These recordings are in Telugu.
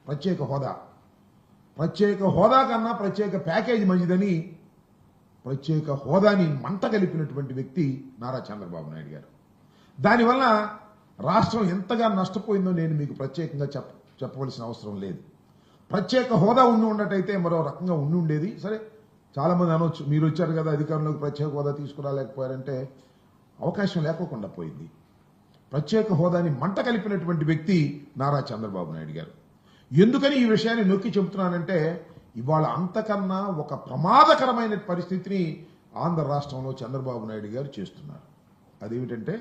ప్రత్యేక హోదా కన్నా ప్రత్యేక ప్యాకేజీ మంచిదని ప్రత్యేక హోదాని మంట కలిపినటువంటి వ్యక్తి నారా చంద్రబాబు నాయుడు గారు. దానివల్ల రాష్ట్రం ఎంతగా నష్టపోయిందో నేను మీకు ప్రత్యేకంగా చెప్పవలసిన అవసరం లేదు. ప్రత్యేక హోదా ఉన్నట్టయితే మరో రకంగా ఉండేది. సరే, చాలా మంది అనొచ్చు, మీరు వచ్చారు కదా అధికారంలోకి, ప్రత్యేక హోదా తీసుకురాలేకపోయారంటే అవకాశం లేకోకుండా పోయింది. ప్రత్యేక హోదాని మంట కలిపినటువంటి వ్యక్తి నారా చంద్రబాబు నాయుడు గారు. ఎందుకని ఈ విషయాన్ని నొక్కి చెబుతున్నానంటే, ఇవాళ అంతకన్నా ఒక ప్రమాదకరమైన పరిస్థితిని ఆంధ్ర రాష్ట్రంలో చంద్రబాబు నాయుడు గారు చేస్తున్నారు. అదేమిటంటే,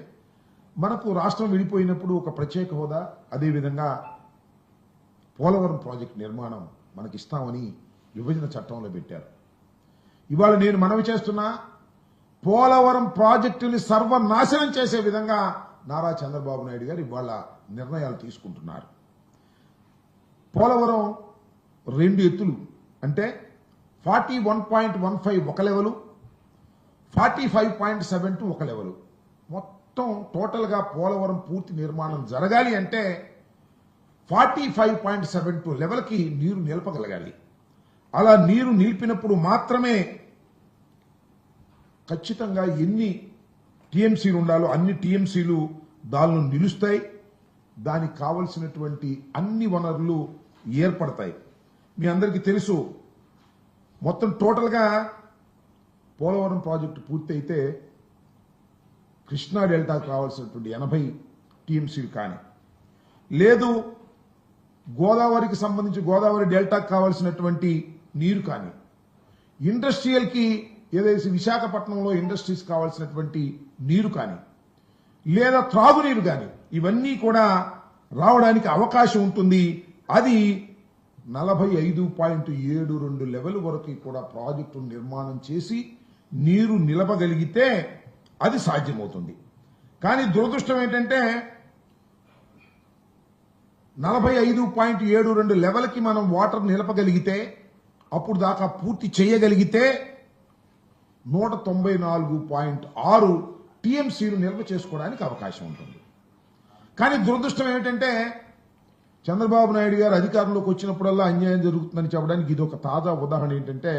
మనకు రాష్ట్రం విడిపోయినప్పుడు ఒక ప్రత్యేక హోదా, అదేవిధంగా పోలవరం ప్రాజెక్టు నిర్మాణం మనకి ఇస్తామని విభజన చట్టంలో పెట్టారు. ఇవాళ నేను మనవి చేస్తున్నా, పోలవరం ప్రాజెక్టుని సర్వనాశనం చేసే విధంగా నారా చంద్రబాబు నాయుడు గారు ఇవాళ నిర్ణయాలు తీసుకుంటున్నారు. పోలవరం 2 ఎత్తులు అంటే 41.15 ఒక లెవెలు, 45.72 ఒక లెవెలు. మొత్తం టోటల్గా పోలవరం పూర్తి నిర్మాణం జరగాలి అంటే 45.72 లెవెల్కి నీరు నిలపగలగాలి. అలా నీరు నిలిపినప్పుడు మాత్రమే ఖచ్చితంగా ఎన్ని టీఎంసీలు ఉండాలో అన్ని టీఎంసీలు దానిలో నిలుస్తాయి. దానికి కావలసినటువంటి అన్ని వనరులు ఏర్పడతాయి. మీ అందరికీ తెలుసు, మొత్తం టోటల్గా పోలవరం ప్రాజెక్టు పూర్తి అయితే కృష్ణా డెల్టాకు కావాల్సినటువంటి 80 టీఎంసీలు కానీ, లేదు గోదావరికి సంబంధించి గోదావరి డెల్టాకు కావాల్సినటువంటి నీరు కానీ, ఇండస్ట్రియల్కి ఏదైతే విశాఖపట్నంలో ఇండస్ట్రీస్ కావాల్సినటువంటి నీరు కానీ, లేదా త్రాగునీరు కానీ, ఇవన్నీ కూడా రావడానికి అవకాశం ఉంటుంది. అది 45.72 లెవెల్ వరకు కూడా ప్రాజెక్టు నిర్మాణం చేసి నీరు నిలపగలిగితే అది సాధ్యమవుతుంది. కానీ దురదృష్టం ఏంటంటే 45.72 లెవెల్కి మనం వాటర్ నిలపగలిగితే, అప్పుడు దాకా పూర్తి చేయగలిగితే 194.6 టీఎంసీలు నిల్వ చేసుకోవడానికి అవకాశం ఉంటుంది. కానీ దురదృష్టం ఏమిటంటే, చంద్రబాబు నాయుడు గారు అధికారంలోకి వచ్చినప్పుడల్లా అన్యాయం జరుగుతుందని చెప్పడానికి ఇది ఒక తాజా ఉదాహరణ. ఏంటంటే,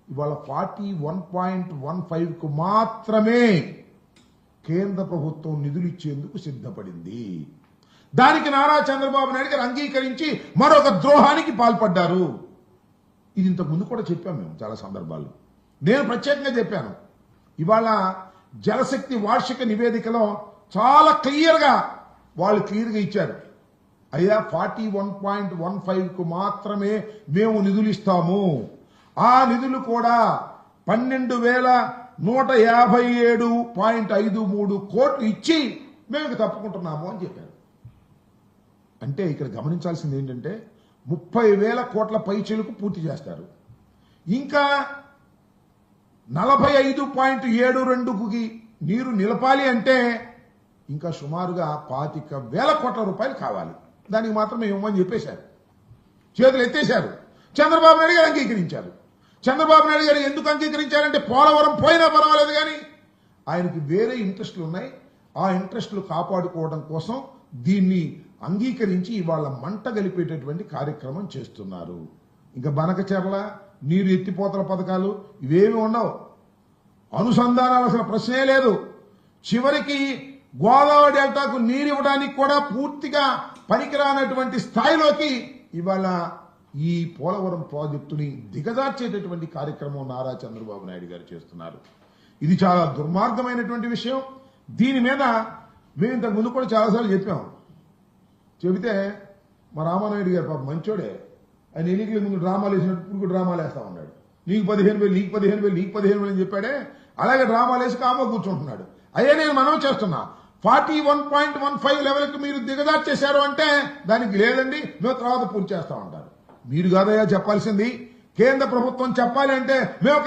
ఇవాళ 41.15కు మాత్రమే కేంద్ర ప్రభుత్వం నిధులు ఇచ్చేందుకు సిద్ధపడింది. దానికి నారా చంద్రబాబు నాయుడు గారు అంగీకరించి మరొక ద్రోహానికి పాల్పడ్డారు. ఇది ఇంతకు ముందు కూడా చెప్పాం మేము చాలా సందర్భాల్లో. నేను ప్రత్యేకంగా చెప్పాను. ఇవాళ జలశక్తి వార్షిక నివేదికలో చాలా క్లియర్గా ఇచ్చారు. అయ్యా, 41.15కు మాత్రమే మేము నిధులు ఇస్తాము. ఆ నిధులు కూడా 12,157.53 కోట్లు ఇచ్చి మేము తప్పుకుంటున్నాము అని చెప్పారు. అంటే ఇక్కడ గమనించాల్సింది ఏంటంటే 30,000 కోట్ల పైచీలకు పూర్తి చేస్తారు. ఇంకా 45.72కి నీరు నిలపాలి అంటే ఇంకా సుమారుగా 25,000 కోట్ల రూపాయలు కావాలి. దానికి మాత్రమే ఇవ్వమని చెప్పేశారు, చేతులు ఎత్తేశారు. చంద్రబాబు నాయుడు గారు అంగీకరించారు. చంద్రబాబు నాయుడు గారు ఎందుకు అంగీకరించారంటే, పోలవరం పోయినా పర్వాలేదు కానీ ఆయనకి వేరే ఇంట్రెస్టులు ఉన్నాయి. ఆ ఇంట్రెస్టులు కాపాడుకోవడం కోసం దీన్ని అంగీకరించి ఇవాళ మంట గలిపేటటువంటి కార్యక్రమం చేస్తున్నారు. ఇంకా బనకచెర్ల నీరు ఎత్తిపోతల పథకాలు ఇవేమి ఉండవు. అనుసంధానాలు అసలు ప్రశ్నే లేదు. చివరికి గోదావరి డెల్టాకు నీరు ఇవ్వడానికి కూడా పూర్తిగా పనికిరానటువంటి స్థాయిలోకి ఇవాళ ఈ పోలవరం ప్రాజెక్టుని దిగజార్చేటటువంటి కార్యక్రమం నారా చంద్రబాబు నాయుడు గారు చేస్తున్నారు. ఇది చాలా దుర్మార్గమైనటువంటి విషయం. దీని మీద మేము ఇంతకు ముందు కూడా చాలాసార్లు చెబితే మా రామానాయుడు గారు పాప మంచోడే, ఆయన ఎన్నికల ముందు డ్రామాలు వేసినట్టు ఇప్పుడు డ్రామాలు వేస్తా ఉన్నాడు. నీకు 15,000 నీకు 15,000 నీకు 15,000 అని చెప్పాడే, అలాగే డ్రామాలు వేసి కామో కూర్చుంటున్నాడు. అయ్యే నేను మనం చేస్తున్నా 41.15 లెవెల్కి మీరు దిగజార్చేశారు అంటే దానికి లేదండి మేము తర్వాత పూర్తి చేస్తా ఉంటారు. మీరు కాదయ్యా చెప్పాల్సింది, కేంద్ర ప్రభుత్వం చెప్పాలి అంటే మేము